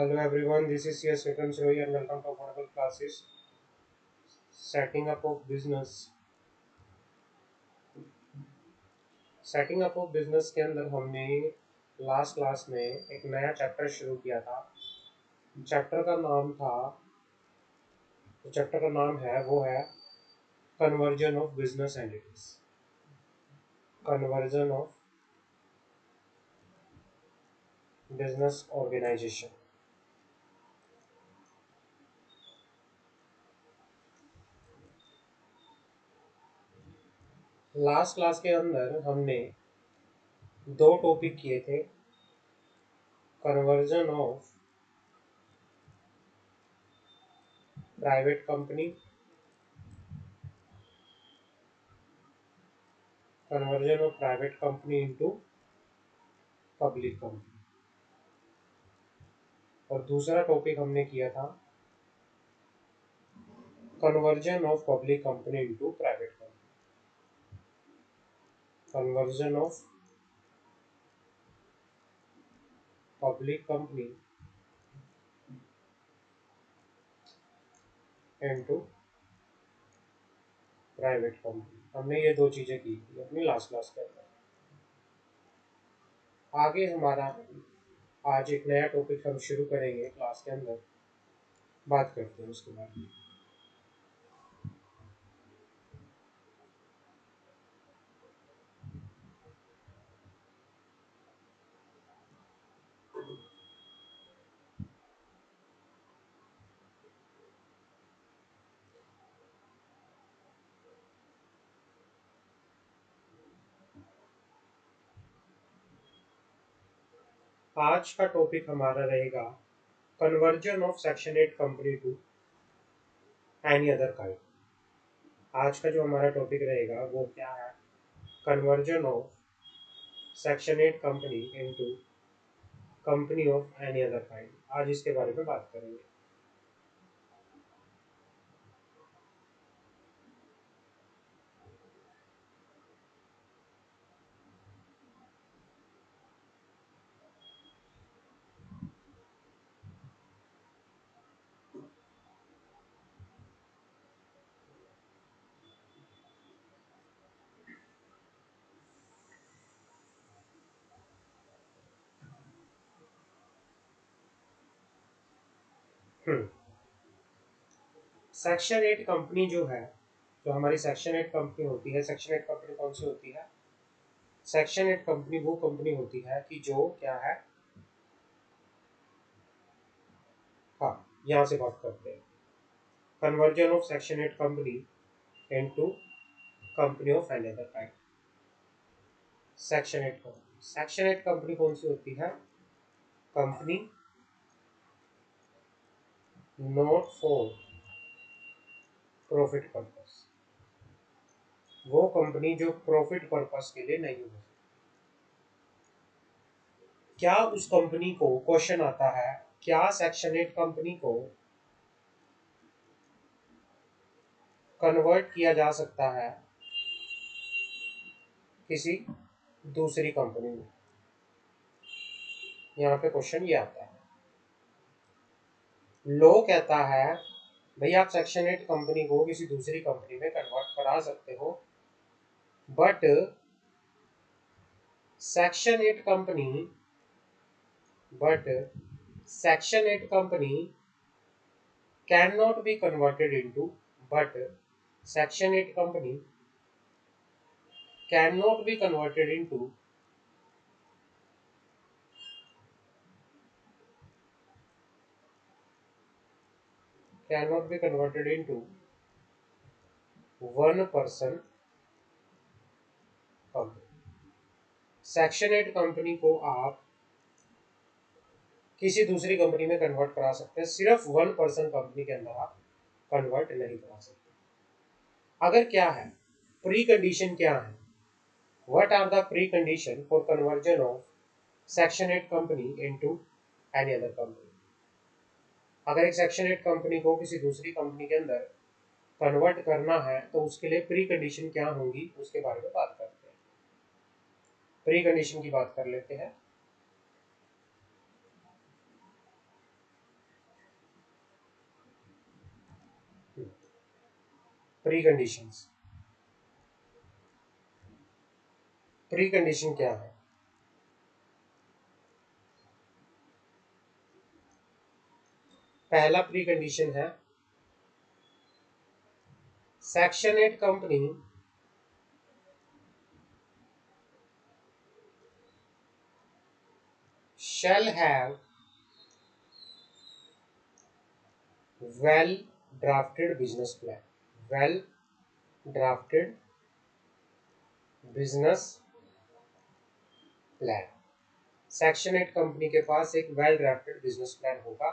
Hello everyone, this is CS Vikram Sirohi and welcome to Affordable Classes. Setting up of business. Setting up of business के अंदर हमने last class में एक नया chapter शुरू किया था। चैप्टर का नाम था चैप्टर का नाम है वो है conversion of business entities. Conversion of business organisation. Last class के अंदर हमने दो टॉपिक किए थे, conversion of private company, conversion of private company into public company, और दूसरा टॉपिक हमने किया था conversion of public company into private company. Conversion of public company into private company. हमने ये दो चीजें की थी अपनी लास्ट क्लास के अंदर। आगे हमारा आज एक नया टॉपिक हम शुरू करेंगे क्लास के अंदर, बात करते हैं उसके बारे में। आज का टॉपिक हमारा रहेगा conversion of section 8 company to any other kind. आज का जो हमारा टॉपिक रहेगा वो क्या है, conversion of section 8 company into company of any other kind. आज इसके बारे में बात करेंगे। सेक्शन 8 कंपनी जो है, जो हमारी सेक्शन 8 कंपनी होती है, सेक्शन 8 कंपनी कौन सी होती है? सेक्शन 8 कंपनी वो कंपनी होती है कि जो क्या है, हाँ यहाँ से बात करते हैं conversion of section 8 company into company of any other kind. Section 8 company, section 8 company कौन सी होती है? Company not for profit purpose. वो कंपनी जो प्रॉफिट पर्पस के लिए नहीं होती। क्या उस कंपनी को, क्वेश्चन आता है, क्या सेक्शन 8 कंपनी को कन्वर्ट किया जा सकता है किसी दूसरी कंपनी में? यहाँ पे क्वेश्चन ये आता है। लॉ कहता है भाई आप सेक्शन 8 कंपनी को किसी दूसरी कंपनी में कन्वर्ट करा सकते हो, but section 8 company can not be converted into section 8 company can not be converted into cannot be converted into one person company. Section 8 company को आप किसी दूसरी कंपनी में कन्वर्ट करा सकते हैं, सिर्फ वन पर्सन कंपनी के अंदर आप कन्वर्ट नहीं करा सकते। अगर क्या है, प्री कंडीशन क्या है, what are the precondition for conversion of section 8 company into any other company? अगर एक सेक्शन 8 कंपनी को किसी दूसरी कंपनी के अंदर कन्वर्ट करना है तो उसके लिए प्री कंडीशन क्या होंगी, उसके बारे में बात करते हैं। प्री कंडीशन की बात कर लेते हैं। Pre conditions. प्री कंडीशन क्या है? पहला प्री कंडीशन है section 8 company shall have well drafted business plan। well drafted business plan। Section 8 company के पास एक वेल ड्राफ्टेड बिजनेस प्लान होगा।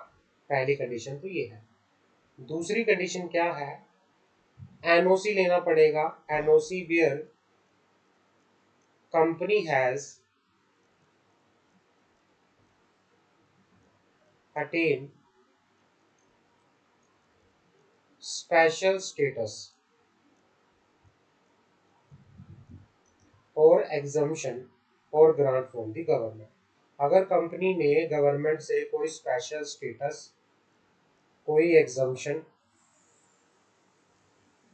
पहली कंडीशन तो ये है। दूसरी कंडीशन क्या है? एनओसी लेना पड़ेगा। NOC where company has attain special status और एग्जम्पशन और ग्रांट फ्रॉम द गवर्नमेंट। अगर कंपनी ने गवर्नमेंट से कोई स्पेशल स्टेटस, कोई एग्जम्पशन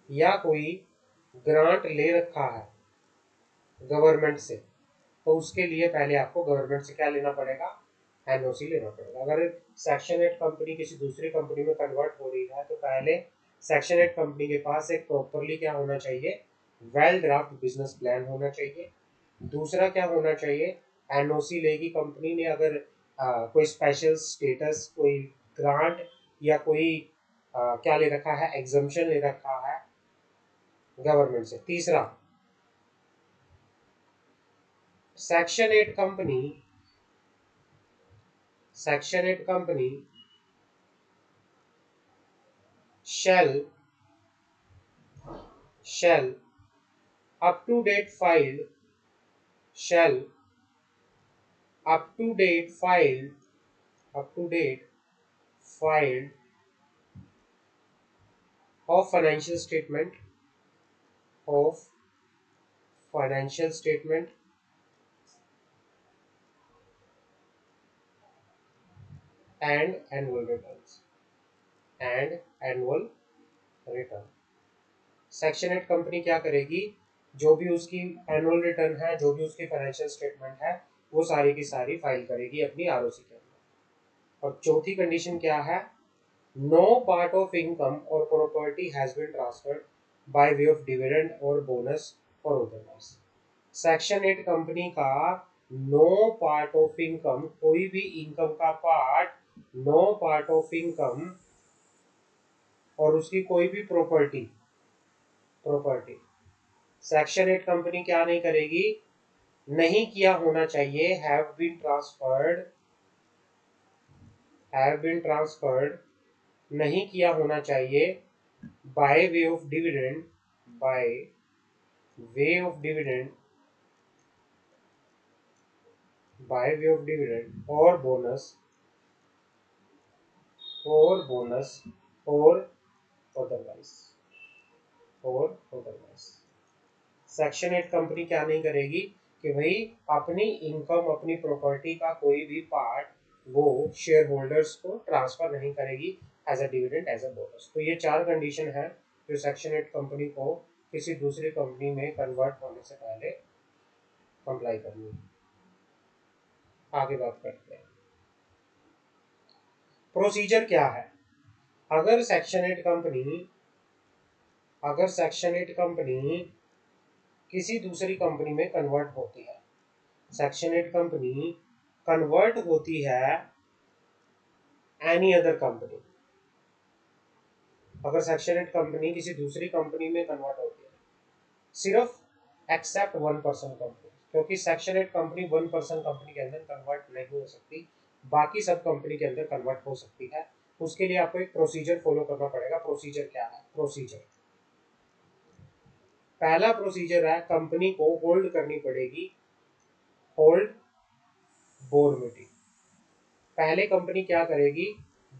या कोई ग्रांट ले रखा है गवर्नमेंट से, तो उसके लिए पहले आपको गवर्नमेंट से क्या लेना पड़ेगा? एनओसी लेना पड़ेगा। अगर सेक्शन 8 कंपनी किसी दूसरी कंपनी में कन्वर्ट हो रही है तो पहले सेक्शन 8 कंपनी के पास एक प्रॉपरली क्या होना चाहिए? वेल ड्राफ्ट बिजनेस प्लान होना चाहिए। दूसरा क्या होना चाहिए? एनओसी लेगी कंपनी ने अगर कोई स्पेशल स्टेटस, कोई ग्रांट या कोई क्या ले रखा है? एग्जम्पशन ले रखा है गवर्नमेंट से। तीसरा, section 8 company shall up to date filed shall up to date filed of financial statement and annual returns return. Section 8 company क्या करेगी? जो भी उसकी एनुअल रिटर्न है, जो भी उसकी फाइनेंशियल स्टेटमेंट है, वो सारी की सारी फाइल करेगी अपनी आरओसी के अंदर। और चौथी कंडीशन क्या है? No part of income or property has been transferred by way of dividend or bonus or otherwise. Section 8 company का नो पार्ट ऑफ इनकम, कोई भी इनकम का part, no part of income और उसकी कोई भी प्रॉपर्टी सेक्शन 8 कंपनी क्या नहीं करेगी? नहीं किया होना चाहिए। हैव बीन ट्रांसफर्ड नहीं किया होना चाहिए bye way of dividend or bonus or otherwise. Section 8 company क्या नहीं करेगी कि भाई अपनी इनकम, अपनी प्रॉपर्टी का कोई भी पार्ट वो शेयर होल्डर्स को ट्रांसफर नहीं करेगी as a dividend, as a bonus. तो ये 4 कंडीशन है जो सेक्शन 8 कंपनी को किसी दूसरी कंपनी में कन्वर्ट होने से पहले कंप्लाई करनी है। आगे बात करते हैं प्रोसीजर क्या है। अगर सेक्शन 8 कंपनी किसी दूसरी कंपनी में कन्वर्ट होती है, सेक्शन 8 कंपनी कन्वर्ट होती है एनी अदर कंपनी। अगर सेक्शन 8 कंपनी किसी दूसरी कंपनी में कन्वर्ट होती है, सिर्फ एक्सेप्ट 1% कंपनी, क्योंकि सेक्शन 8 कंपनी 1% कंपनी के अंदर कन्वर्ट नहीं हो सकती, बाकी सब कंपनी के अंदर कन्वर्ट हो सकती है। उसके लिए आपको एक प्रोसीजर फॉलो करना पड़ेगा। प्रोसीजर क्या है? पहला प्रोसीजर है, कंपनी को होल्ड करनी पड़ेगी बोर्ड मीटिंग। पहले कंपनी क्या करेगी?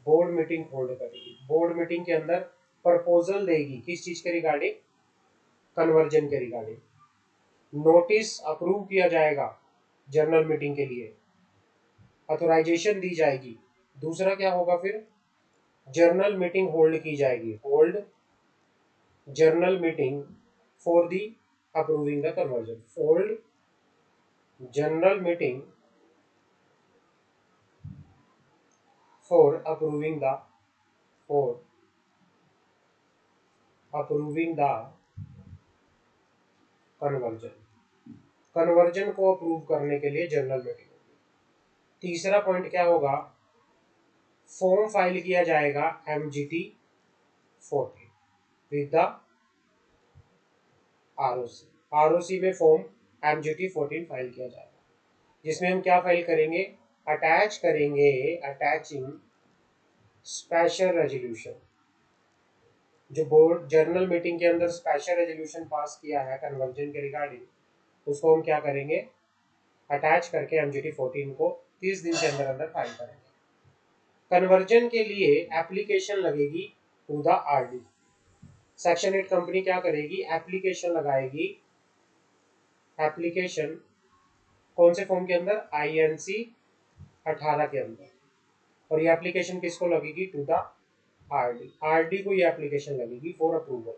बोर्ड मीटिंग होल्ड करेगी। बोर्ड मीटिंग के अंदर प्रपोजल देगी। किस चीज के रिगार्डिंग? कन्वर्जन के रिगार्डिंग। नोटिस अप्रूव किया जाएगा जनरल मीटिंग के लिए, ऑथराइजेशन दी जाएगी। दूसरा क्या होगा फिर? जनरल मीटिंग होल्ड की जाएगी। journal meeting for the approving the conversion. Hold general meeting for for approving the conversion. Conversion को अप्रूव करने के लिए जनरल मीटिंग होगी। तीसरा पॉइंट क्या होगा, फॉर्म फाइल किया जाएगा MGT 14 with the ROC। ROC में फॉर्म MGT 14 फाइल किया जाएगा, जिसमें हम क्या फाइल करेंगे, अटैचिंग स्पेशल रेजोल्यूशन। जो बोर्ड जर्नल मीटिंग के अंदर स्पेशल रेजोल्यूशन पास किया है कन्वर्जन के रिगार्डिंग, उसको हम क्या करेंगे, अटैच करके MGT 14 को 30 दिन के अंदर अंदर फाइल करेंगे। कन्वर्जन के लिए एप्लीकेशन लगेगी to the RD। Section 8 company क्या करेगी, एप्लीकेशन लगाएगी। एप्लीकेशन कौन से फॉर्म के अंदर, INC 18 के अंदर। और ये एप्लीकेशन किसको लगेगी, टू द RD। RD को ये एप्लीकेशन लगेगी फॉर अप्रूवल।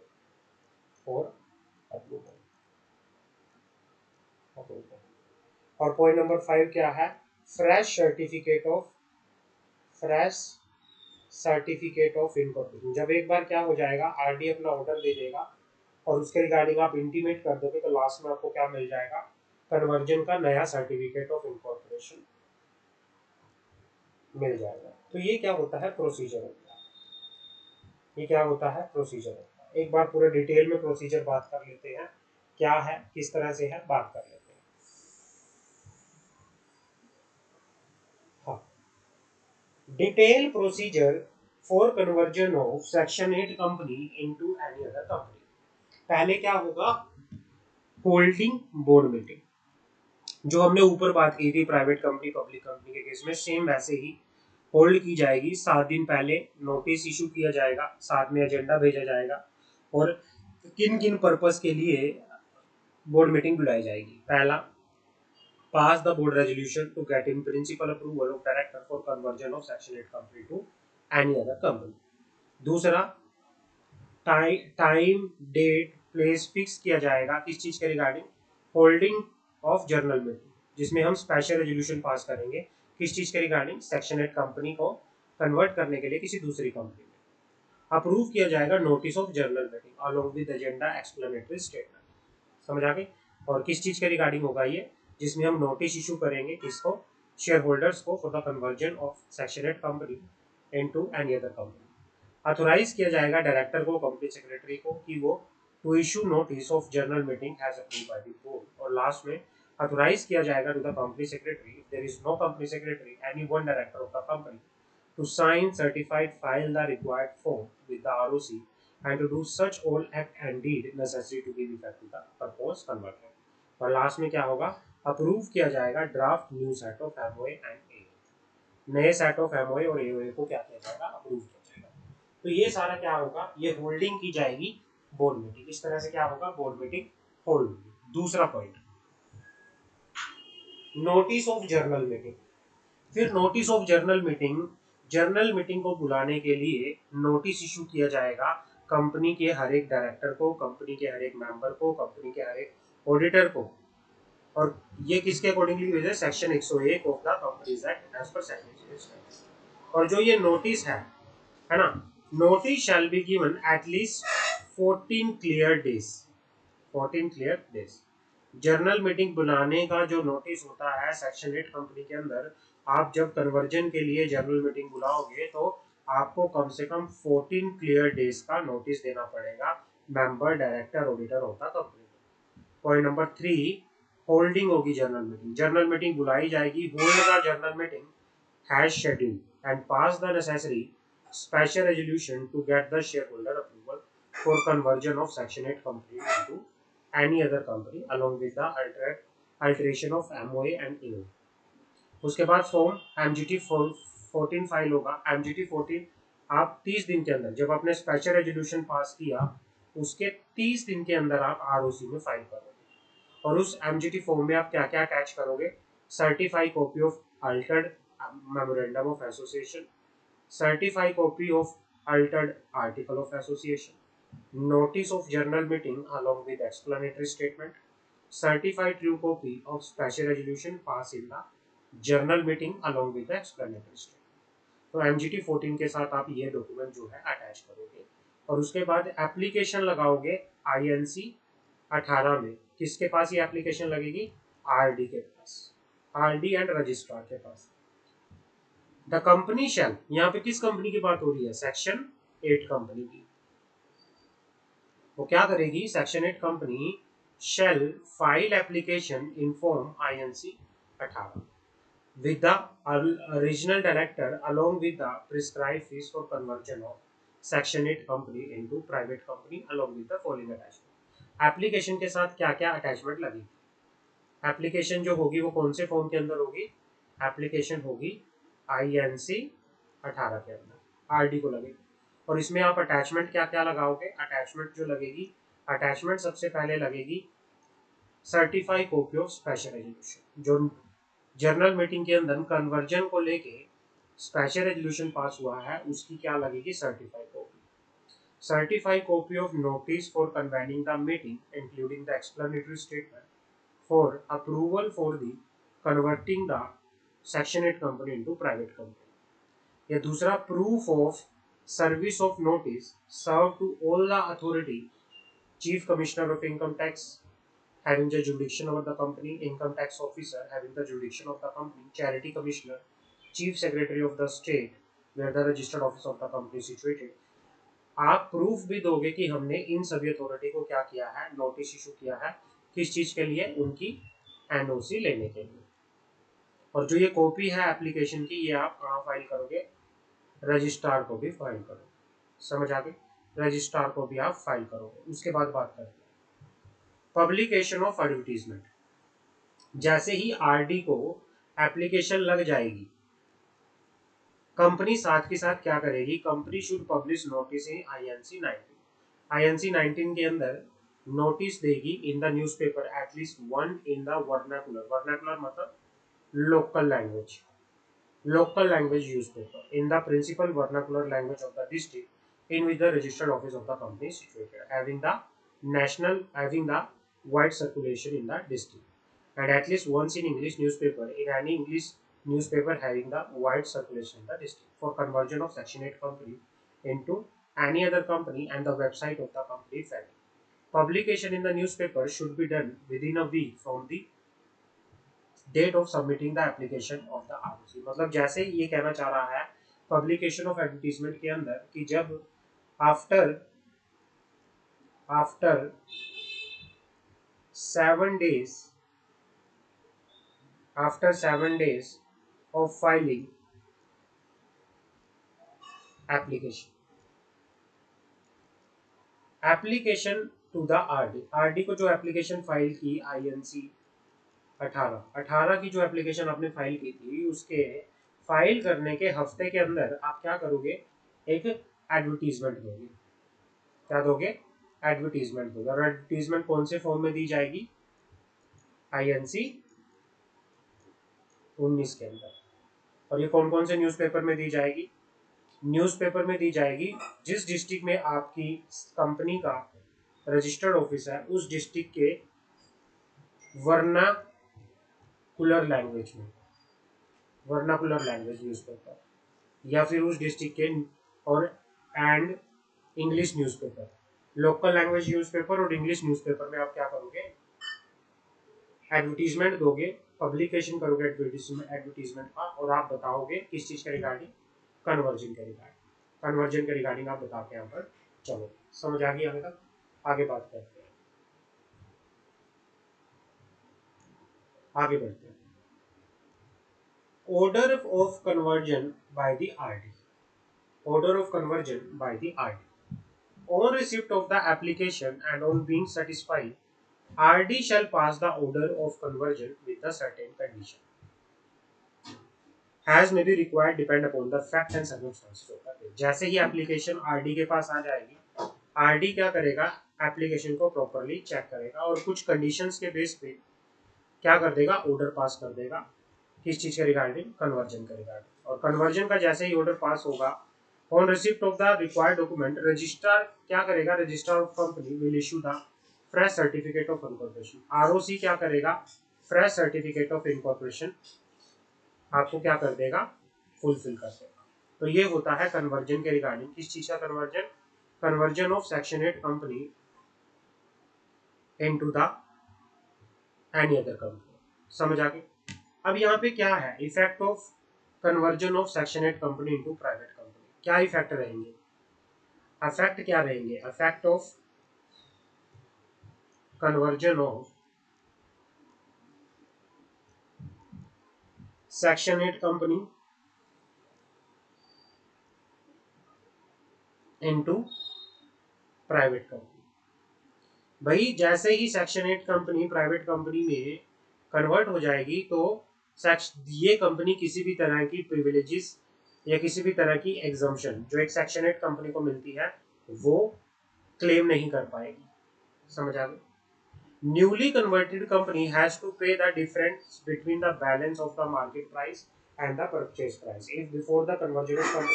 और पॉइंट नंबर 5 क्या है, फ्रेश सर्टिफिकेट ऑफ इनकॉर्पोरेशन। जब एक बार क्या हो जाएगा, RD अपना ऑर्डर दे देगा और उसके रिगार्डिंग आप इंटीमेट कर दोगे, तो लास्ट में आपको क्या मिल जाएगा, कन्वर्जन का नया सर्टिफिकेट ऑफ इनकॉर्पोरेशन मिल जाएगा। तो ये क्या होता है, प्रोसीजर होता है। ये क्या होता है, प्रोसीजर होता है। एक बार पूरे डिटेल में प्रोसीजर बात कर लेते हैं, क्या है, किस तरह से है, बात कर लेते हैं। हाँ, detail procedure for conversion of section 8 company into any other company. पहले क्या होगा, होल्डिंग बोर्ड मीटिंग। जो हमने ऊपर बात की थी प्राइवेट कंपनी पब्लिक कंपनी के केस में, सेम वैसे ही होल्ड की जाएगी। 7 दिन पहले नोटिस इशू किया जाएगा, साथ में एजेंडा भेजा जाएगा और किन किन पर्पस के लिए बोर्ड मीटिंग बुलाई जाएगी। पहला, pass the board resolution to get in principle approval of director for conversion of section 8 company to any other company. दूसरा, टाइम डेट प्लेस फिक्स किया जाएगा, किस चीज के regarding, holding of general meeting, जिसमें हम स्पेशल रेजोल्यूशन पास करेंगे, किस चीज के रिगार्डिंग, सेक्शन 8 कंपनी को कन्वर्ट करने के लिए किसी दूसरी कंपनी में। अप्रूव किया जाएगा notice of general meeting along with agenda explanatory statement. समझ आ गई। और किस चीज के रिगार्डिंग होगा ये, जिसमें हम नोटिस इशू करेंगे किसको, शेयर होल्डर्स को, for the conversion of section 8 company into any other company. Authorise किया जाएगा डायरेक्टर को, कंपनी सेक्रेटरी को, कि वो to issue notice of general meeting as approved by the board. और लास्ट में ऑथोराइज किया जाएगा to the company secretary, if there is no company secretary, any one director of the company, to sign certified file the required form with the ROC and to do such all act and deed necessary to give effect to the proposed conversion। और last में क्या होगा, approve किया जाएगा draft new set of MOA and AOA। नए set of MOA और AOA को क्या किया जाएगा, अप्रूव किया जाएगा। तो ये सारा क्या होगा, ये होल्डिंग की जाएगी बोर्ड मीटिंग। इस तरह से क्या होगा, बोर्ड मीटिंग होल्ड होगी। दूसरा point, notice of general meeting. फिर notice of general meeting, general meeting को बुलाने के लिए नोटिस इशू किया जाएगा कंपनी के हर एक डायरेक्टर को, कंपनी के हर एक मेंबर को, कंपनी के हर एक ऑडिटर को। और ये किसके अकॉर्डिंगली हुई है, section 101 of the companies act as per section. और जो ये नोटिस है ना, notice shall be given at least 14 clear days. 14 clear days. General meeting बुलाने का जो नोटिस होता है सेक्शन 8 कंपनी के अंदर, आप जब कन्वर्जन के लिए जर्नल मीटिंग बुलाओगे तो आपको कम से कम 14 क्लियर डेज का नोटिस देना पड़ेगा मेंबर, डायरेक्टर, ऑडिटर होता कंपनी। पॉइंट नंबर 3, होल्डिंग होगी जर्नल मीटिंग। जर्नल मीटिंग बुलाई जाएगी, hold the journal meeting has schedule and pass the necessary special resolution to get the shareholder approval for conversion of section 8 company into any other company along with the alteration of MOA and AOA। उसके बाद form MGT 14 file होगा। MGT 14 आप 30 दिन के अंदर, जब आपने special resolution पास किया उसके 30 दिन के अंदर आप ROC में फाइल करोगे। और उस MGT फॉर्म में आप क्या क्या अटैच करोगे, certified copy of Altered memorandum of association, certified copy of altered article of association, notice of general meeting along with explanatory statement, certified true copy of special resolution passed in the general meeting along with the explanatory statement. तो MGT 14 के साथ आप ये document जो है attach करोगे और उसके बाद एप्लीकेशन लगाओगे INC 18 में। किसके पास ये एप्लीकेशन लगेगी? RD के पास, RD एंड रजिस्ट्रार के पास। द कंपनी शैल, यहाँ पे किस कंपनी की बात हो रही है? सेक्शन 8 कंपनी की। वो क्या करेगी? Section 8 company shall file application in form INC 18 with the original director along with the prescribed fees for conversion of section 8 company into private company along with the following attachment। Application के साथ क्या क्या attachment लगेगी? Application जो होगी वो कौन से फॉर्म के अंदर होगी? एप्लीकेशन होगी INC 18 के अंदर, RD को लगेगी। और इसमें आप अटैचमेंट क्या क्या लगाओगे? अटैचमेंट जो लगेगी, अटैचमेंट सबसे पहले लगेगी certified copy of special resolution. जो जनरल मीटिंग के अंदर कन्वर्जन को लेके स्पेशल रेजोल्यूशन पास हुआ है उसकी क्या लगेगी? Certified copy. Certified copy of notice for convening the meeting including the explanatory statement for approval for the converting the section 8 company into private company. या दूसरा, proof of service of notice serve to all the authority, chief commissioner of income tax having the jurisdiction over the company, income tax officer having the jurisdiction of the company, charity commissioner, chief secretary of the state where the registered office of the company is situated। आप proof भी दोगे कि हमने इन सभी authority को क्या किया है? नोटिस इशू किया है। किस चीज के लिए? उनकी NOC लेने के लिए। और जो ये कॉपी है एप्लीकेशन की, ये आप कहाँ फाइल करोगे? रजिस्ट्रार को भी फाइल करोगे। समझ आ गई? रजिस्ट्रार को भी आप फाइल करोगे। उसके बाद बात करते हैं पब्लिकेशन ऑफ एडवर्टीजमेंट। जैसे ही RD को एप्लीकेशन लग जाएगी, कंपनी साथ के साथ क्या करेगी? Company should publish notice in INC 19। INC 19 के अंदर नोटिस देगी in the newspaper at least one in the vernacular. Vernacular मतलब local language, local language newspaper in the principal vernacular language of the district in which the registered office of the company is situated, having the wide circulation in the district, and at least once in English newspaper in any English newspaper having the wide circulation in the district for conversion of section 8 company into any other company and the website of the company family। Publication in the newspaper should be done within a week from the date of submitting the application of the ROC। मतलब जैसे ये कहना चाह रहा है publication of advertisement के अंदर कि जब after 7 days of filing application to the RD को जो एप्लीकेशन फाइल की INC 18 की जो एप्लीकेशन आपने फाइल की थी, उसके फाइल करने के हफ्ते के अंदर आप क्या करोगे? एक एडवर्टीजमेंट दोगे। क्या दोगे? एडवर्टीजमेंट दोगे। और एडवर्टीजमेंट कौन से फॉर्म में दी जाएगी? INC 19 के अंदर। और ये कौन कौन से न्यूज़पेपर में दी जाएगी? न्यूज़पेपर में दी जाएगी जिस डिस्ट्रिक्ट में आपकी कंपनी का रजिस्टर्ड ऑफिस है, उस डिस्ट्रिक्ट के वर्नाकुलर लैंग्वेज में, वर्नाकुलर लैंग्वेज न्यूज़पेपर, या फिर उस डिस्ट्रिक्ट के और and English newspaper. Local language newspaper और इंग्लिश न्यूज़पेपर में आप क्या करोगे? एडवर्टीजमेंट दोगे, पब्लिकेशन करोगे एडवर्टीजमेंट का, और आप बताओगे किस चीज के रिगार्डिंग? कन्वर्जन के रिगार्डिंग। कन्वर्जन के रिगार्डिंग आप बता के यहाँ पर चलो। समझ आ गई अभी तक? आगे बात करते हैं, आगे बढ़ते हैं। Order of conversion by the RD। Order of conversion by the RD। On receipt of the application and on being satisfied, RD shall pass the order of conversion with a certain condition, as may be required depend upon the fact and circumstances। जैसे ही application RD के पास आ जाएगी, RD क्या करेगा? Application को properly check करेगा और कुछ conditions के बेस पे क्या कर देगा? ऑर्डर पास कर देगा। किस चीज के रिगार्डिंग? कन्वर्जन के रिगार्डिंग। और कन्वर्जन का जैसे ही ऑर्डर पास होगा, on receipt of the required document registrar क्या करेगा, registrar of company will issue the fresh certificate of incorporation. ROC क्या करेगा, फ्रेश सर्टिफिकेट ऑफ इनकॉर्पोरेशन आपको क्या कर देगा, फुलफिल कर देगा। तो ये होता है कन्वर्जन के रिगार्डिंग। किस चीज का conversion, conversion of section 8 company into the any other company. समझ आ गई। अब यहाँ पे क्या है, effect of conversion of section 8 company into private company, क्या इफेक्ट रहेंगे, इफेक्ट क्या रहेंगे, effect of conversion of section 8 company into private company. भाई जैसे ही सेक्शन 8 कंपनी प्राइवेट कंपनी में कन्वर्ट हो जाएगी तो ये कंपनी किसी भी तरह की प्रिविलेजेस या किसी भी तरह की एग्जम्पशन जो एक सेक्शन 8 कंपनी को मिलती है वो क्लेम नहीं कर पाएगी। समझ आ गई। Newly converted company has to pay the difference between the balance of the market price and the purchase price. If before the conversion of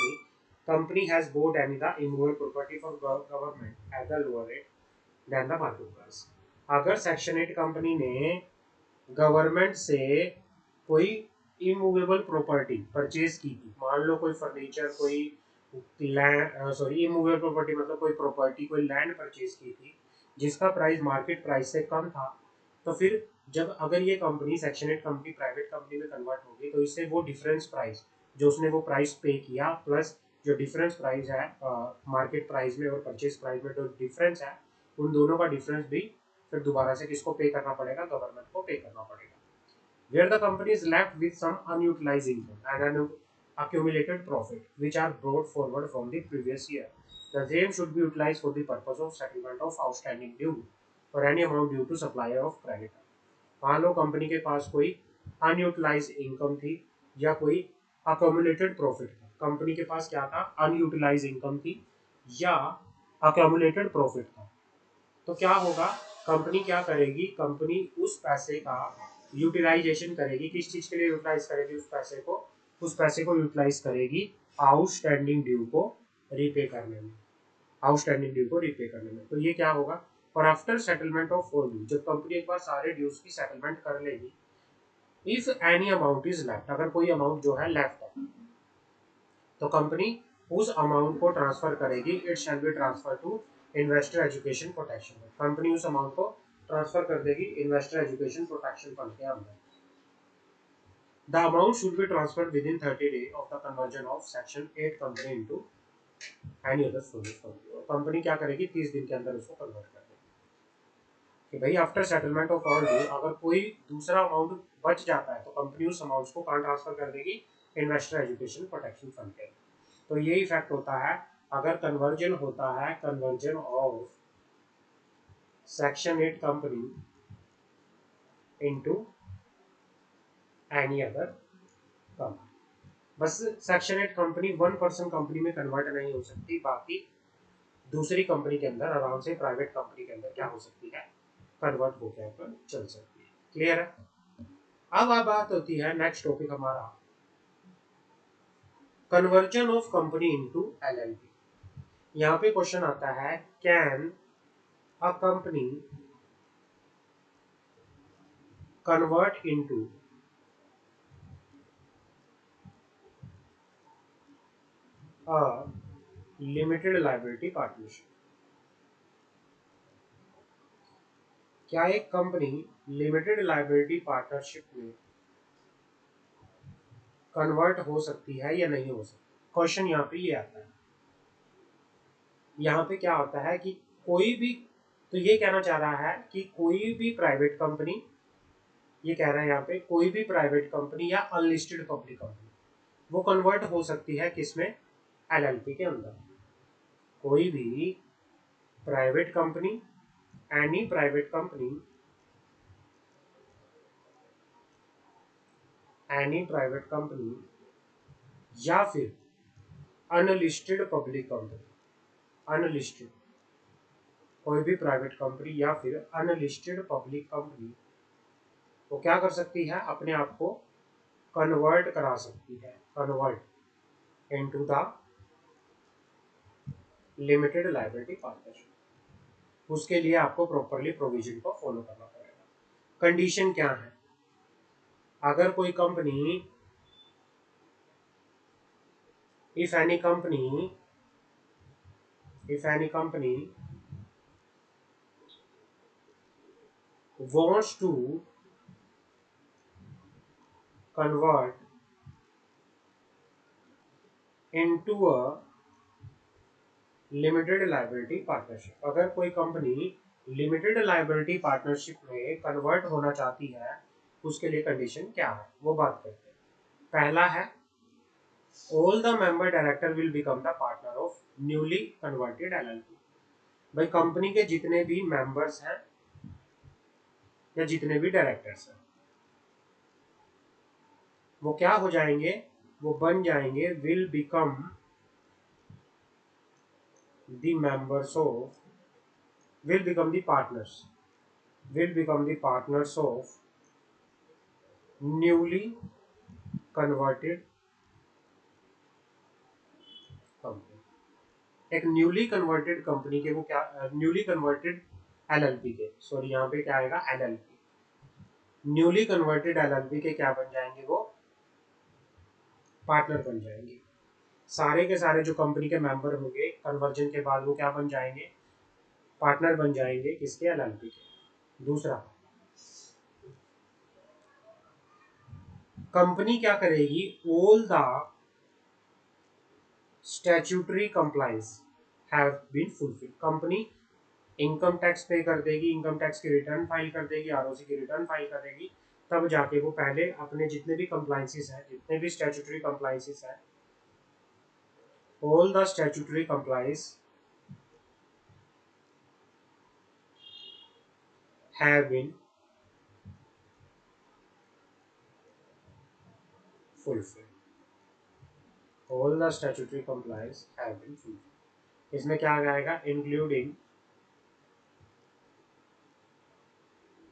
company has bought any the immovable property for government at the lower rate than the market price. अगर section 8 company ने government से कोई immovable property purchase की थी, मान लो कोई furniture, कोई land, sorry immovable property मतलब कोई प्रॉपर्टी, कोई लैंड परचेज की थी जिसका प्राइस मार्केट प्राइस से कम था, तो फिर जब अगर ये company section 8 company private company में कन्वर्ट होगी तो इससे वो डिफरेंस प्राइस जो उसने वो प्राइस पे किया प्लस जो डिफरेंस प्राइस है मार्केट प्राइस में और परचेज प्राइस में जो डिफरेंस है उन दोनों का डिफरेंस भी फिर दोबारा से किसको पे करना पड़ेगा, गवर्नमेंट को पे करना पड़ेगा। Where the company is left with some unutilized income and an accumulated profit which are brought forward from the previous year. The same should be utilized for the purpose of settlement of outstanding due or any amount due to supplier of creditor. मान लो company के पास कोई unutilise income थी या कोई accumulated profit था, company के पास क्या था, अनयूटिलाइज इनकम थी या अकोमुलेटेड प्रॉफिट था, तो क्या होगा, कंपनी क्या करेगी, कंपनी उस पैसे का यूटिलाइजेशन करेगी, किस चीज के लिए यूटिलाइज करेगी, उस पैसे को यूटिलाइज करेगी आउटस्टैंडिंग ड्यू को रीपे करने में, आउटस्टैंडिंग ड्यू को रीपे करने में। तो ये क्या होगा, और after settlement of all due, जब कंपनी एक बार सारे ड्यूज की सेटलमेंट कर लेगी, if any amount is left, अगर कोई अमाउंट जो है लेफ्ट है तो कंपनी उस अमाउंट को ट्रांसफर करेगी, it shall be transfer to investor education protection fund, company उस अमाउंट को ट्रांसफर कर देगी इन्वेस्टर एजुकेशन प्रोटेक्शन फंड के अंदर। The amount should be transferred within 30 days of the conversion of section 8 company into any other source company. Company क्या करेगी, 30 दिन के अंदर उसको कन्वर्ट कर देगी कि भाई after settlement of all due अगर कोई दूसरा अमाउंट बच जाता है तो कंपनी उस अमाउंट को कहाँ ट्रांसफर कर देगी, इन्वेस्टर एजुकेशन प्रोटेक्शन फंड के। तो ये इफेक्ट होता है अगर कन्वर्जन होता है, conversion of section 8 company into any other company. बस सेक्शन 8 कंपनी 1% कंपनी में कन्वर्ट नहीं हो सकती, बाकी दूसरी कंपनी के अंदर आराम से प्राइवेट कंपनी के अंदर क्या हो सकती है, कन्वर्ट होकर चल सकती है। क्लियर है। अब बात होती है नेक्स्ट टॉपिक हमारा conversion of company into LLP. यहाँ पे क्वेश्चन आता है, can a company convert into a limited liability partnership. क्या एक कंपनी लिमिटेड लायबिलिटी पार्टनरशिप में कन्वर्ट हो सकती है या नहीं हो सकती, क्वेश्चन यहाँ पे ये आता है। यहाँ पे क्या होता है कि कोई भी, तो ये कहना चाह रहा है कि कोई भी प्राइवेट कंपनी, ये कह रहा है यहाँ पे कोई भी प्राइवेट कंपनी या अनलिस्टेड पब्लिक कंपनी वो कन्वर्ट हो सकती है किसमें, एलएलपी के अंदर। कोई भी private company, any private company, any private company या फिर अनलिस्टेड पब्लिक कंपनी, अनलिस्टेड कोई भी प्राइवेट कंपनी या फिर अनलिस्टेड पब्लिक कंपनी वो क्या कर सकती है, अपने आप को कन्वर्ट करा सकती है, convert into the limited liability partnership. उसके लिए आपको प्रॉपरली प्रोविजन को फॉलो करना पड़ेगा। कंडीशन क्या है? अगर कोई company, if any company wants to convert into a limited liability partnership, अगर कोई कंपनी लिमिटेड लायबिलिटी पार्टनरशिप में कन्वर्ट होना चाहती है, उसके लिए कंडीशन क्या है वो बात करते हैं। पहला है all the member director will become the partner of newly converted LLP. भाई कंपनी के जितने भी मेंबर्स हैं या जितने भी डायरेक्टर्स हैं वो क्या हो जाएंगे, वो बन जाएंगे, will become the members of, will become the partners of newly converted company. एक न्यूली कन्वर्टेड कंपनी के वो क्या, न्यूली कन्वर्टेड एलएलपी के, सॉरी यहाँ पे क्या आएगा, एलएलपी, न्यूली कन्वर्टेड एलएलपी के क्या बन जाएंगे, वो पार्टनर बन जाएंगे। सारे के सारे जो कंपनी के मेंबर होंगे कन्वर्जन के बाद वो क्या बन जाएंगे, पार्टनर बन जाएंगे, किसके, एलएलपी के। दूसरा, कंपनी क्या करेगी, all the statutory compliance have been fulfilled. Company income tax pay कर देगी, इनकम टैक्स की रिटर्न फाइल कर देगी, आरओसी की रिटर्न फाइल कर देगी, तब जाके वो पहले अपने जितने भी कंप्लायंसेस हैं, जितने भी स्टैट्यूटरी कंप्लायंसेस हैं, all the statutory compliance have been fulfilled, all the statutory compliance have been fulfilled. इसमें क्या आ जाएगा, including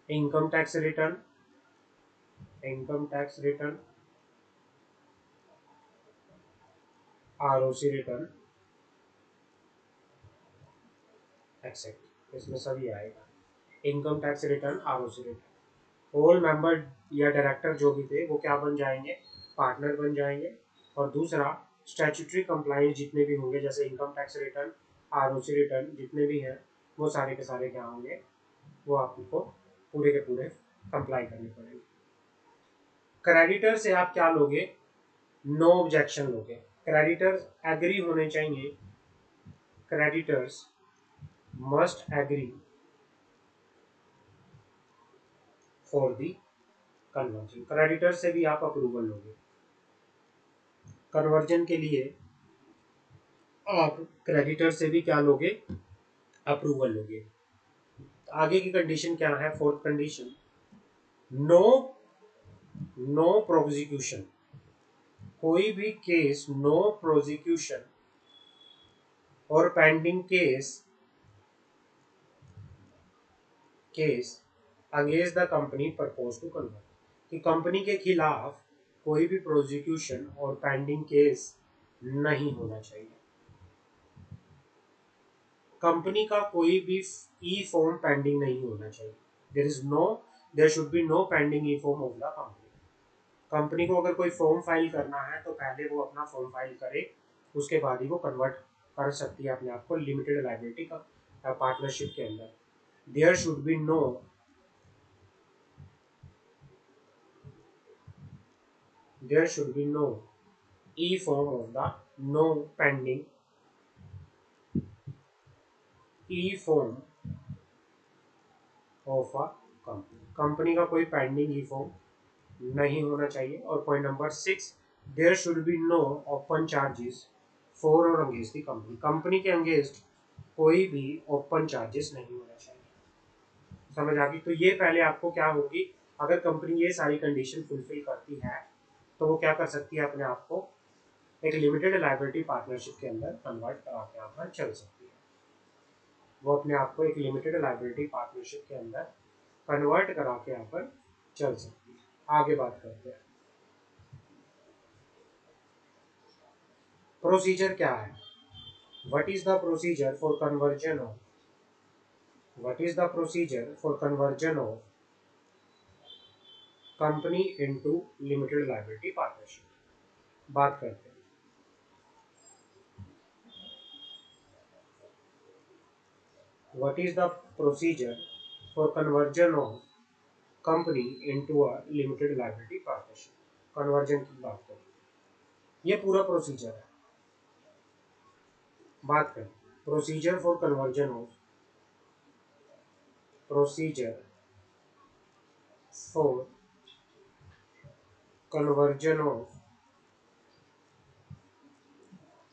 income tax return, ROC return except, इसमें सभी आएगा, income tax return, ROC return. All member या डायरेक्टर जो भी थे वो क्या बन जाएंगे, पार्टनर बन जाएंगे। और दूसरा, स्टैट्यूटरी कंप्लायंस जितने भी होंगे, जैसे income tax return, ROC return जितने भी हैं, वो सारे के सारे क्या होंगे, वो आपको पूरे के पूरे कंप्लाई करने पड़ेंगे। क्रेडिटर से आप क्या लोगे, नो ऑब्जेक्शन लोगे। क्रेडिटर्स एग्री होने चाहिए, creditors must agree for the conversion. Creditor से भी आप अप्रूवल लोगे कन्वर्जन के लिए, आप क्रेडिटर से भी क्या लोगे, अप्रूवल लोगे। आगे की कंडीशन क्या है, फोर्थ कंडीशन, नो प्रोसिक्यूशन, कोई भी case, no prosecution or pending case against the company propose to convert, कि कंपनी के खिलाफ कोई भी प्रोसिक्यूशन और पेंडिंग केस नहीं होना चाहिए। कंपनी का कोई भी ई फॉर्म पेंडिंग नहीं होना चाहिए, there should be no pending e form of the company. Company को अगर कोई फॉर्म फाइल करना है तो पहले वो अपना फॉर्म फाइल करे, उसके बाद ही वो कन्वर्ट कर सकती है अपने आप को लिमिटेड लायबिलिटी का पार्टनरशिप के अंदर। There should be no e form of the, no pending e form of a company, company का कोई पेंडिंग ई फॉर्म नहीं होना चाहिए। और point number 6, there should be no open charges for or against the company, company के against कोई भी open charges नहीं होना चाहिए। समझ आ गई? तो ये पहले आपको क्या होगी, अगर कंपनी ये सारी कंडीशन फुलफिल करती है तो वो क्या कर सकती है, अपने आप को एक लिमिटेड लायबिलिटी पार्टनरशिप के अंदर कन्वर्ट करा के यहाँ पर चल सकती है। वो अपने आप को एक लिमिटेड लायबिलिटी पार्टनरशिप के अंदर कन्वर्ट करा के यहाँ पर चल सकती है। आगे बात करते हैं, प्रोसीजर क्या है। What is the procedure for conversion of what is the procedure for conversion of company into limited liability partnership? बात करते हैं. What is the procedure for conversion of company into a limited liability partnership? Conversion की बात करें, ये पूरा procedure है. बात करें procedure for conversion of procedure for conversion of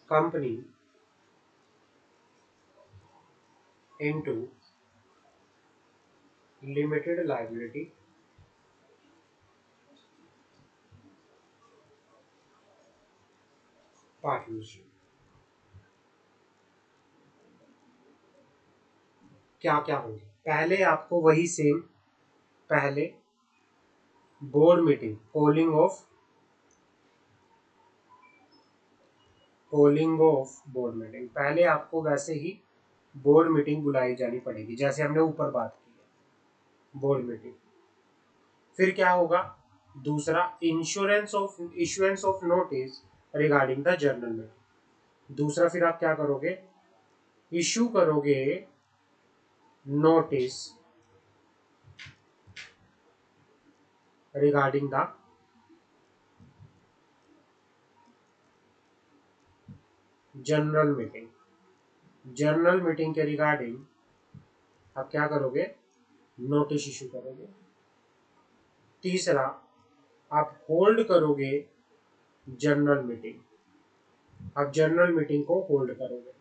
company into limited liability partnership. क्या क्या होगा? पहले आपको वही सेम, पहले board meeting, calling of board meeting, पहले आपको वैसे ही बोर्ड मीटिंग बुलाई जानी पड़ेगी जैसे हमने ऊपर बात की है, बोर्ड मीटिंग. फिर क्या होगा? दूसरा, insurance of notice regarding the journal meeting. दूसरा फिर आप क्या करोगे? इशू करोगे notice regarding the general meeting. General meeting के रिगार्डिंग आप क्या करोगे? नोटिस इशू करोगे. तीसरा, आप होल्ड करोगे जनरल मीटिंग. आप जनरल मीटिंग को होल्ड करोगे,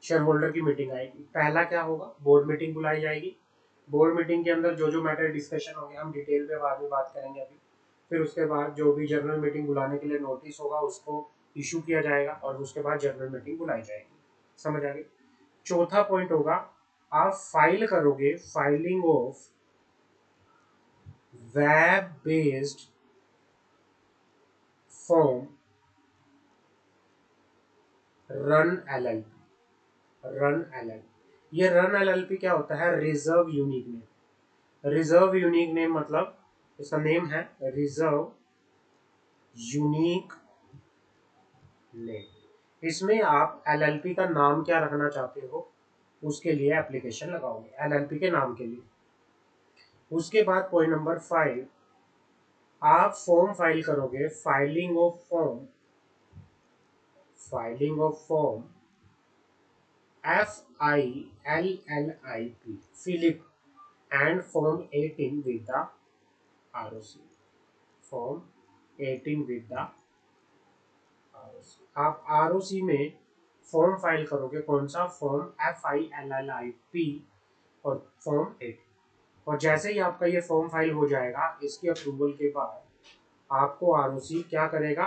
शेयर होल्डर की मीटिंग आएगी. पहला क्या होगा? बोर्ड मीटिंग बुलाई जाएगी. बोर्ड मीटिंग के अंदर जो जो मैटर डिस्कशन होंगे हम डिटेल में बाद में बात करेंगे अभी. फिर उसके बाद जो भी जनरल मीटिंग बुलाने के लिए नोटिस होगा उसको इशू किया जाएगा और उसके बाद जनरल मीटिंग बुलाई जाएगी. समझ आ गई? चौथा पॉइंट होगा, आप फाइल करोगे, filing of web based form run LLP. Run LLP, ये रन एलएलपी क्या होता है? Reserve unique name. Reserve unique name मतलब इसका नेम है रिजर्व यूनिक नेम. इसमें आप एलएलपी का नाम क्या रखना चाहते हो उसके लिए एप्लीकेशन लगाओगे एलएलपी के नाम के लिए. उसके बाद पॉइंट नंबर 5, आप फॉर्म फाइल करोगे, filing of form FILLIP, FiLLiP, and form 18 with the ROC. Form 18 with the ROC. आप ROC में फॉर्म फाइल करोगे, कौन सा? फॉर्म FILLIP और फॉर्म 18. और जैसे ही आपका ये फॉर्म फाइल हो जाएगा, इसकी अप्रूवल के बाद आपको ROC क्या करेगा?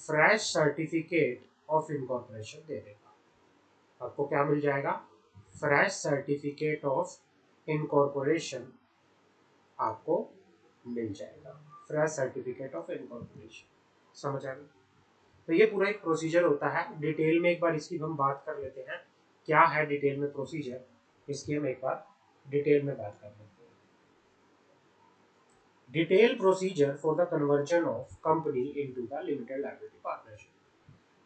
फ्रेश सर्टिफिकेट ऑफ इनकॉर्पोरेशन दे देगा. आपको क्या मिल जाएगा? फ्रेश सर्टिफिकेट ऑफ इनकॉर्पोरेशन आपको मिल जाएगा. Fresh certificate of incorporation. समझ आ गई? तो ये पूरा एक प्रोसीजर होता है. डिटेल में एक बार इसकी हम बात कर लेते हैं, क्या है डिटेल में प्रोसीजर, इसकी हम एक बार डिटेल में बात कर लेते हैं. Detail procedure for the conversion of company into the limited liability partnership.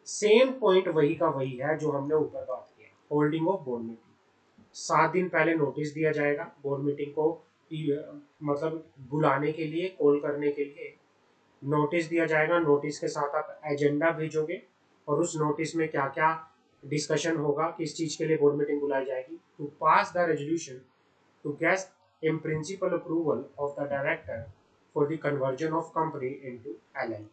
Same point वही का वही है जो हमने ऊपर बात किया. होल्डिंग ऑफ बोर्ड मीटिंग, 7 दिन पहले नोटिस दिया जाएगा बोर्ड मीटिंग को, मतलब बुलाने के लिए, कॉल करने के लिए नोटिस दिया जाएगा. नोटिस के साथ आप एजेंडा भेजोगे और उस नोटिस में क्या क्या डिस्कशन होगा, किस चीज के लिए बोर्ड मीटिंग बुलाई जाएगी. To pass the resolution to get in principle approval of the director for the conversion of company into LLP.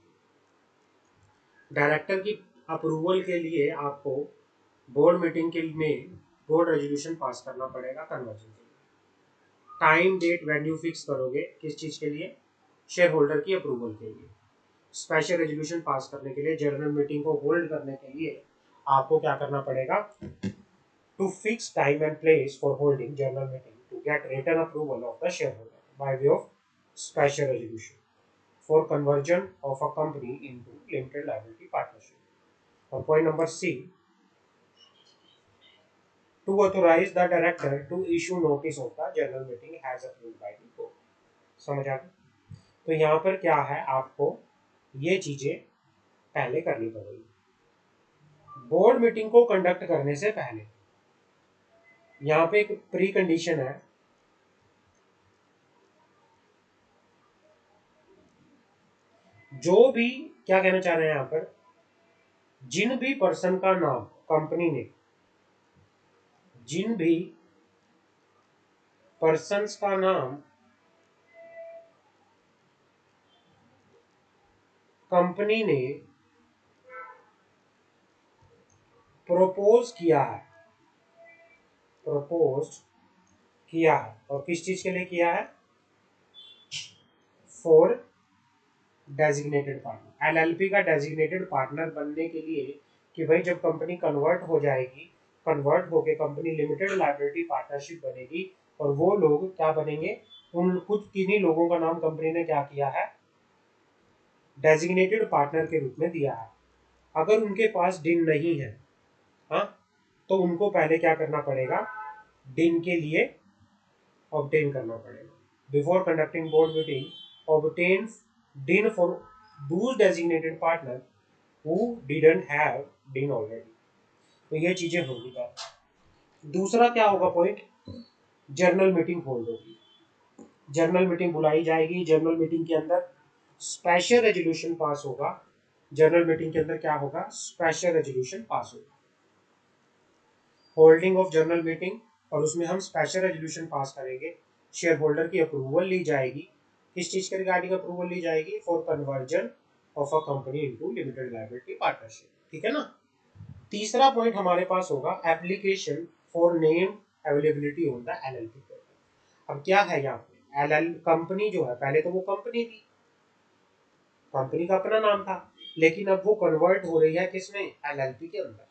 Director की अप्रूवल के लिए आपको बोर्ड मीटिंग के में बोर्ड रेजोल्यूशन पास करना पड़ेगा कन्वर्जन के लिए. टाइम डेट वेन्यू फिक्स करोगे, किस चीज के लिए? शेयर होल्डर की अप्रूवल के लिए. स्पेशल रेजोल्यूशन पास करने के लिए, जनरल मीटिंग को होल्ड करने के लिए आपको क्या करना पड़ेगा? To fix time and place for holding general meeting to get written approval of the shareholder by way of special resolution for conversion of a company into limited liability partnership. और point number C, to authorise the director to issue notice of the general meeting has approved by the board. समझ आ गया? तो यहाँ पर क्या है, आपको ये चीजें पहले करनी पड़ेगी बोर्ड मीटिंग को कंडक्ट करने से पहले। यहाँ पे एक प्री कंडीशन है, जो भी क्या कहना चाह रहे हैं यहाँ पर, जिन भी पर्सन का नाम कंपनी ने, जिन भी पर्सन्स का नाम कंपनी ने प्रपोज किया है, प्रपोज किया है, और किस चीज के लिए किया है, फॉर डेजिग्नेटेड पार्टनर, एलएलपी का डेजिग्नेटेड पार्टनर बनने के लिए, कि भाई जब कंपनी कन्वर्ट हो जाएगी, कन्वर्ट होके कंपनी लिमिटेड लायबिलिटी पार्टनरशिप बनेगी, और वो लोग क्या बनेंगे, उन कुछ किन्हीं लोगों का नाम कंपनी ने क्या किया है, डेजिग्नेटेड पार्टनर के रूप में दिया है। अगर उनके पास डिन नहीं है, हाँ, तो उनको पहले क्या करना पड़ेगा, डिन के लिए ऑब्टेन करना पड़ेगा। Before conducting board meeting obtain DIN for those designated partner who didn't have DIN already. तो ये चीजें होंगी। दूसरा क्या होगा पॉइंट, जर्नल मीटिंग होल्ड होगी, जर्नल मीटिंग बुलाई जाएगी, जर्नल मीटिंग के अंदर स्पेशल रेजोल्यूशन पास होगा, जर्नल मीटिंग के अंदर क्या होगा, स्पेशल रेजोल्यूशन पास होगा, होल्डिंग ऑफ जर्नल मीटिंग, और उसमें हम स्पेशल रेजोल्यूशन पास करेंगे, शेयर होल्डर की अप्रूवल ली जाएगी, किस चीज के रिगार्डिंग अप्रूवल ली जाएगी, for conversion of a company into limited liability partnership, ठीक है ना। तीसरा पॉइंट हमारे पास होगा application for name availability on the LLP portal. अब क्या है यहाँ पे, एलएल कंपनी जो है, पहले तो वो कंपनी थी, कंपनी का अपना नाम था, लेकिन अब वो कन्वर्ट हो रही है किसमें, एलएलपी के अंदर।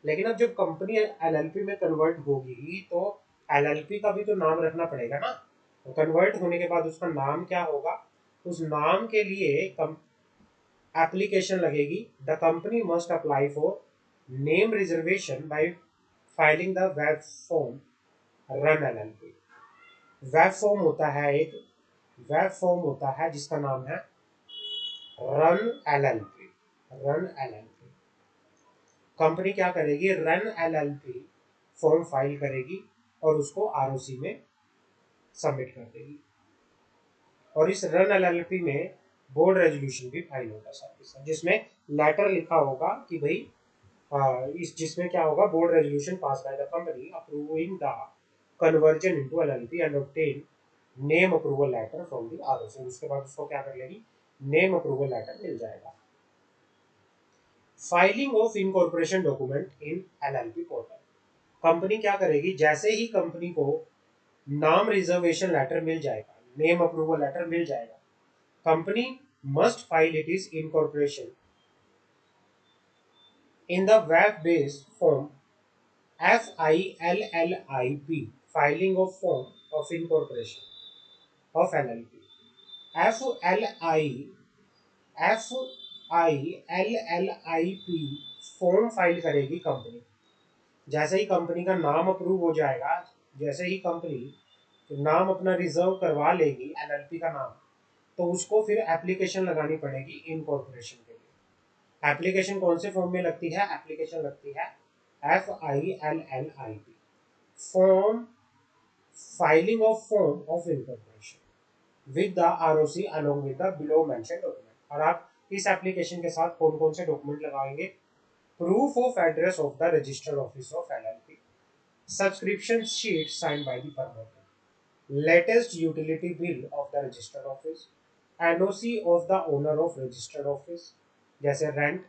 लेकिन अब जब कंपनी एलएलपी में कन्वर्ट होगी तो एलएलपी का भी तो नाम रखना पड़ेगा ना। तो कन्वर्ट होने के बाद उसका नाम क्या होगा, उस नाम के लिए एप्लीकेशन लगेगी। The company must apply for name reservation bye filing the web form run LLP. Web form होता है एक, वेब फॉर्म होता है जिसका नाम है run LLP, run LLP. Company क्या करेगी, रन एलएलपी फॉर्म फाइल करेगी और उसको आरओसी में सबमिट कर देगी, और इस रन एलएलपी में बोर्ड रेजोल्यूशन भी फाइल होगा साथ ही साथ, जिसमें लेटर लिखा होगा कि भाई इस जिसमें क्या होगा, board resolution pass by the company approving the conversion into LLP and obtain name approval letter from the ROC. उसके बाद उसको क्या कर लेगी, नेम अप्रूवल लेटर मिल जाएगा। Filing of incorporation document in LLP portal. Company क्या करेगी, जैसे ही कंपनी को नाम रिजर्वेशन लेटर मिल जाएगा, नेम अप्रूवल लेटर मिल जाएगा, company must file it is incorporation in the web based form FILLIP, filing of form of incorporation of LLP. FILLIP form file करेगी company. जैसे ही company का नाम अप्रूव हो जाएगा, जैसे ही कंपनी नाम अपना रिजर्व करवा लेगी एलएलपी का नाम, तो उसको फिर एप्लीकेशन लगानी पड़ेगी इनकॉर्पोरेशन के लिए। एप्लीकेशन कौन से फॉर्म में लगती है, एप्लीकेशन लगती है FILLIP, form filing of form of incorporation with the ROC along with the below mentioned document. और आप इस एप्लीकेशन के साथ कौन कौन से डॉक्यूमेंट लगाएंगे, proof of address of the registered office of LLP, subscription sheet signed by the promoter, latest utility bill of the registered office, NOC of the owner of registered office जैसे rent,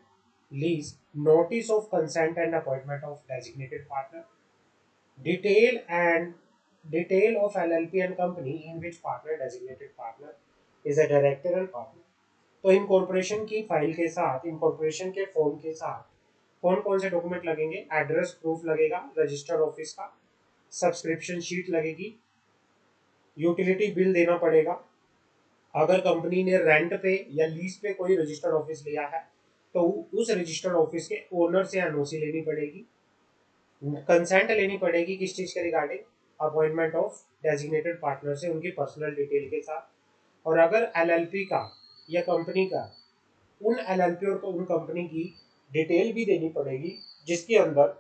lease, notice of consent and appointment of designated partner, detail of LLP and company in which partner designated partner is a director and partner। तो incorporation की file के साथ, incorporation के form के साथ कौन कौन से डॉक्यूमेंट लगेंगे, एड्रेस प्रूफ लगेगा रजिस्टर्ड ऑफिस का, सब्सक्रिप्शन शीट लगेगी, यूटिलिटी बिल देना पड़ेगा। अगर कंपनी ने रेंट पे या लीज पे कोई रजिस्टर्ड ऑफिस लिया है तो उस रजिस्टर्ड ऑफिस के ओनर से एनओसी लेनी पड़ेगी। कंसेंट लेनी पड़ेगी किस चीज के regarding, appointment of designated partner से उनकी पर्सनल डिटेल के साथ। और अगर एलएलपी का या कंपनी का, उन एलएलपी और उन कंपनी की डिटेल भी देनी पड़ेगी जिसके अंदर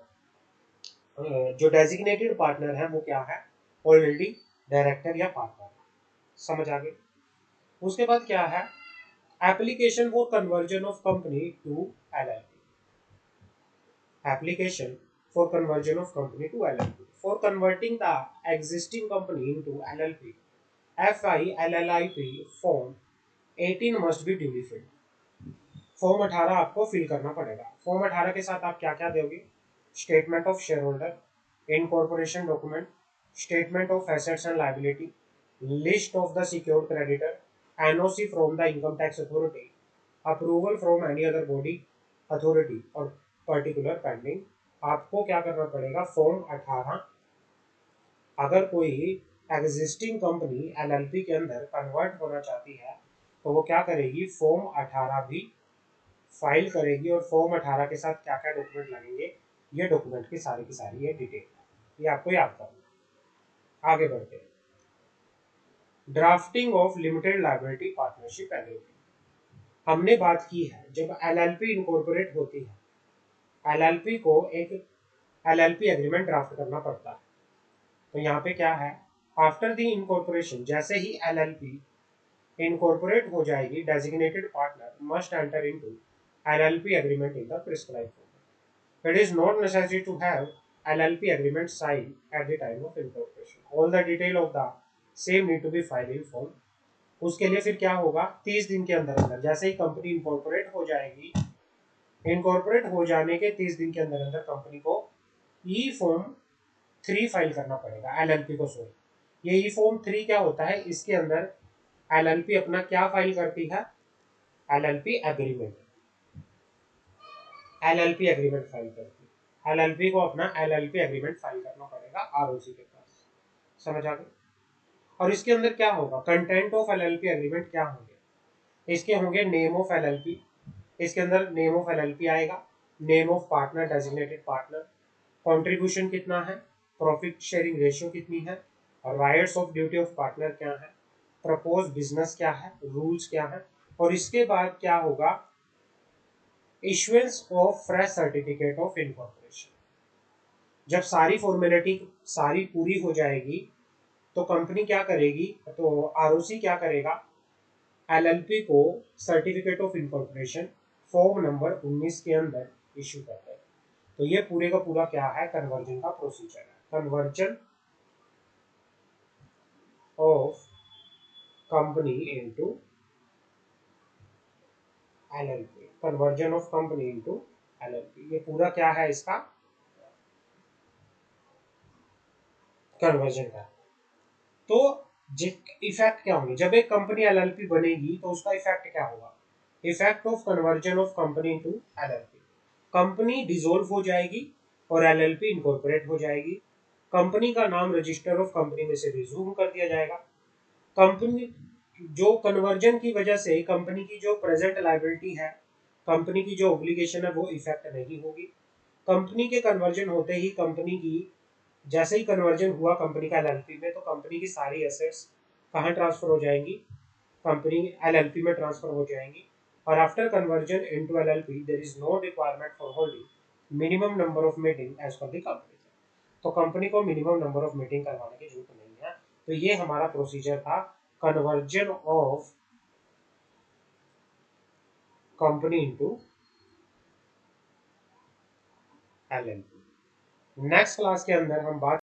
जो डेजिग्नेटेड पार्टनर है वो क्या है, ऑलरेडी डायरेक्टर या पार्टनर। समझ आ गई। उसके बाद क्या है, application for conversion of company to LLP. application for conversion of company to LLP. For converting the existing company into LLP, FILLIP form 18 must be duly filled. Form 18 आपको fill करना पड़ेगा। फॉर्म 18 के साथ आप क्या क्या दोगे, statement of share holder, incorporation document, statement of assets and liability, list of the secured creditor, NOC from the income tax authority, approval from any other body authority और पर्टिकुलर पेंडिंग। आपको क्या करना पड़ेगा, फॉर्म 18 अगर कोई existing company LLP के अंदर convert होना चाहती है तो वो क्या करेगी, फॉर्म 18 भी फाइल करेगी। और फॉर्म 18 के साथ क्या क्या डॉक्यूमेंट लगेंगे, ये डॉक्यूमेंट की सारी ये डिटेल है, ये आपको याद करना। आगे बढ़ते हैं, drafting of limited liability partnership LLP. हमने बात की है जब एलएलपी इनकॉर्पोरेट होती है, एलएलपी को एक एलएलपी एग्रीमेंट ड्राफ्ट करना पड़ता है। तो यहाँ पे क्या है, आफ्टर द इनकॉर्पोरेशन, जैसे ही एलएलपी इनकॉर्पोरेट हो जाएगी, designated partner must enter into LLP agreement in the prescribed format. It is not necessary to have LLP agreement signed at the time of incorporation. All the detail of the same need to be filed in form. उसके लिए फिर क्या होगा, 30 दिन के अंदर अंदर, जैसे ही कंपनी इनकॉर्पोरेट हो जाएगी, इनकॉर्पोरेट हो जाने के 30 दिन के अंदर अंदर कंपनी को ई फॉर्म 3 फाइल करना पड़ेगा एलएलपी को। सॉरी, ये ई फॉर्म 3 क्या होता है, इसके अंदर एलएलपी अपना क्या फाइल करती है, LLP agreement, LLP agreement file करती है। एलएलपी को अपना एलएलपी एग्रीमेंट फाइल करना पड़ेगा आरओसी के पास। समझ आ गई। और इसके अंदर क्या होगा, कंटेंट ऑफ एलएलपी एग्रीमेंट क्या होंगे, इसके होंगे नेम ऑफ एलएलपी, इसके अंदर नेम ऑफ एलएलपी आएगा, name of partner designated partner, contribution कितना है, प्रॉफिट शेयरिंग रेशियो कितनी है, rights of duty of partner क्या है, प्रपोज बिजनेस क्या है, रूल्स क्या है। और इसके बाद क्या होगा, issuance of fresh certificate of incorporation. जब सारी फॉर्मेलिटी सारी पूरी हो जाएगी तो कंपनी क्या करेगी, तो आरओसी क्या करेगा, एलएलपी को certificate of incorporation form number 19 के अंदर इशू करता है। तो ये पूरे का पूरा क्या है, कन्वर्जन का प्रोसीजर है, conversion of company into LLP, conversion of company into LLP, ये पूरा क्या है इसका कन्वर्जन का। तो इफेक्ट क्या होंगे, जब एक कंपनी एलएलपी बनेगी तो उसका इफेक्ट क्या होगा, effect of conversion of company to LLP, company dissolve हो जाएगी और एलएलपी इनकॉर्पोरेट हो जाएगी। कंपनी का नाम रजिस्टर ऑफ कंपनी में से रिज्यूम कर दिया जाएगा। कंपनी जो कन्वर्जन की वजह से कंपनी की जो प्रेजेंट लायबिलिटी है, कंपनी की जो ऑब्लिगेशन है वो इफेक्ट नहीं होगी। कंपनी के कन्वर्जन होते ही कंपनी की, जैसे ही कन्वर्जन हुआ कंपनी का एलएलपी में, तो कंपनी की सारी एसेट्स कहाँ ट्रांसफर हो जाएंगी, कंपनी एलएलपी में ट्रांसफर हो जाएंगी। और after conversion into LLP there is no requirement for holding minimum number of meeting as per the company. तो कंपनी को मिनिमम नंबर ऑफ मीटिंग करवाने की जरूरत नहीं है। तो ये हमारा प्रोसीजर था, conversion of company into LLP. Next class के अंदर हम बात